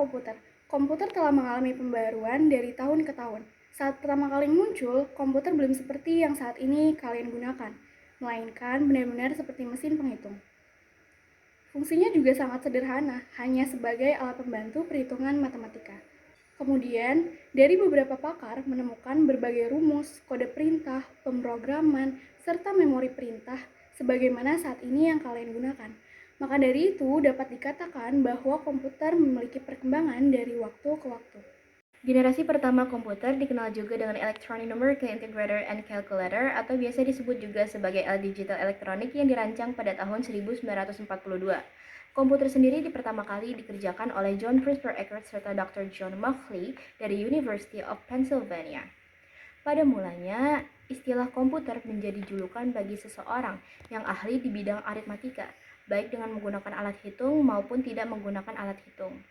komputer. Komputer telah mengalami pembaruan dari tahun ke tahun. Saat pertama kali muncul, komputer belum seperti yang saat ini kalian gunakan, melainkan benar-benar seperti mesin penghitung. Fungsinya juga sangat sederhana, hanya sebagai alat pembantu perhitungan matematika. Kemudian, dari beberapa pakar menemukan berbagai rumus, kode perintah, pemrograman, serta memori perintah sebagaimana saat ini yang kalian gunakan. Maka dari itu, dapat dikatakan bahwa komputer memiliki perkembangan dari waktu ke waktu. Generasi pertama komputer dikenal juga dengan Electronic Numerical Integrator and Calculator atau biasa disebut juga sebagai alat digital elektronik yang dirancang pada tahun 1942. Komputer sendiri pertama kali dikerjakan oleh John Christopher Eckert serta Dr. John Machley dari University of Pennsylvania. Pada mulanya, istilah komputer menjadi julukan bagi seseorang yang ahli di bidang aritmatika, baik dengan menggunakan alat hitung maupun tidak menggunakan alat hitung.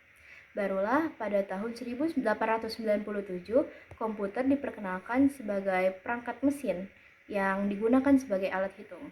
Barulah pada tahun 1897, komputer diperkenalkan sebagai perangkat mesin yang digunakan sebagai alat hitung.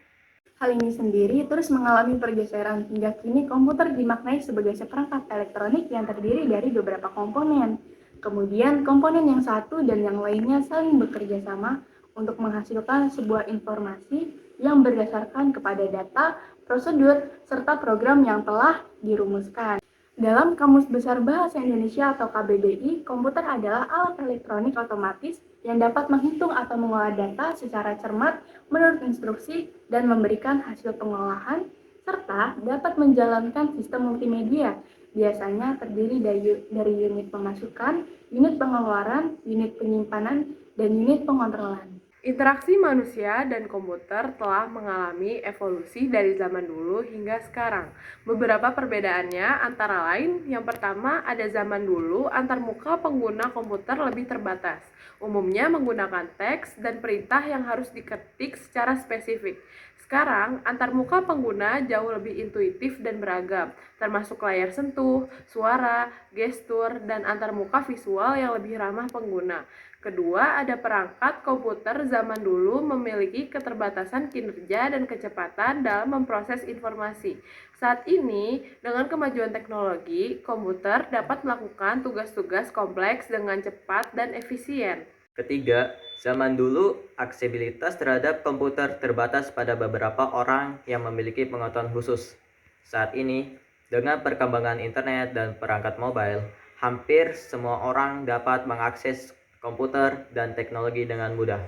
Hal ini sendiri terus mengalami pergeseran hingga kini komputer dimaknai sebagai seperangkat elektronik yang terdiri dari beberapa komponen. Kemudian komponen yang satu dan yang lainnya saling bekerja sama untuk menghasilkan sebuah informasi yang berdasarkan kepada data, prosedur, serta program yang telah dirumuskan. Dalam Kamus Besar Bahasa Indonesia atau KBBI, komputer adalah alat elektronik otomatis yang dapat menghitung atau mengolah data secara cermat menurut instruksi dan memberikan hasil pengolahan, serta dapat menjalankan sistem multimedia, biasanya terdiri dari unit pemasukan, unit pengeluaran, unit penyimpanan, dan unit pengontrolan. Interaksi manusia dan komputer telah mengalami evolusi dari zaman dulu hingga sekarang. Beberapa perbedaannya antara lain, yang pertama ada zaman dulu antarmuka pengguna komputer lebih terbatas, umumnya menggunakan teks dan perintah yang harus diketik secara spesifik. Sekarang, antarmuka pengguna jauh lebih intuitif dan beragam, termasuk layar sentuh, suara, gestur, dan antarmuka visual yang lebih ramah pengguna. Kedua, ada perangkat komputer zaman dulu memiliki keterbatasan kinerja dan kecepatan dalam memproses informasi. Saat ini, dengan kemajuan teknologi, komputer dapat melakukan tugas-tugas kompleks dengan cepat dan efisien. Ketiga, zaman dulu aksesibilitas terhadap komputer terbatas pada beberapa orang yang memiliki pengetahuan khusus. Saat ini, dengan perkembangan internet dan perangkat mobile, hampir semua orang dapat mengakses komputer dan teknologi dengan mudah.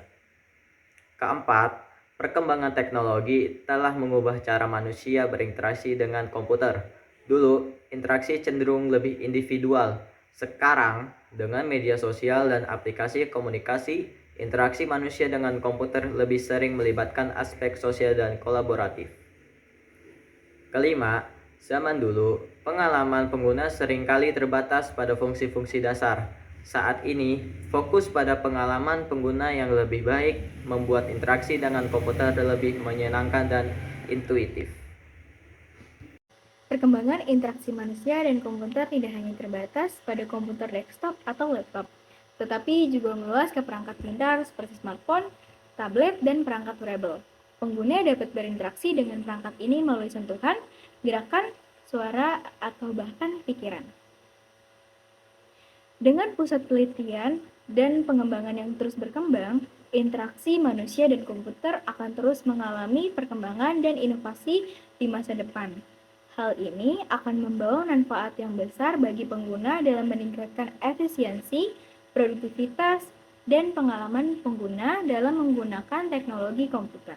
Keempat, perkembangan teknologi telah mengubah cara manusia berinteraksi dengan komputer. Dulu, interaksi cenderung lebih individual. Sekarang, dengan media sosial dan aplikasi komunikasi, interaksi manusia dengan komputer lebih sering melibatkan aspek sosial dan kolaboratif. Kelima, zaman dulu, pengalaman pengguna seringkali terbatas pada fungsi-fungsi dasar. Saat ini, fokus pada pengalaman pengguna yang lebih baik membuat interaksi dengan komputer lebih menyenangkan dan intuitif. Perkembangan interaksi manusia dan komputer tidak hanya terbatas pada komputer desktop atau laptop, tetapi juga meluas ke perangkat pintar seperti smartphone, tablet, dan perangkat wearable. Pengguna dapat berinteraksi dengan perangkat ini melalui sentuhan, gerakan, suara, atau bahkan pikiran. Dengan pusat penelitian dan pengembangan yang terus berkembang, interaksi manusia dan komputer akan terus mengalami perkembangan dan inovasi di masa depan. Hal ini akan membawa manfaat yang besar bagi pengguna dalam meningkatkan efisiensi, produktivitas, dan pengalaman pengguna dalam menggunakan teknologi komputer.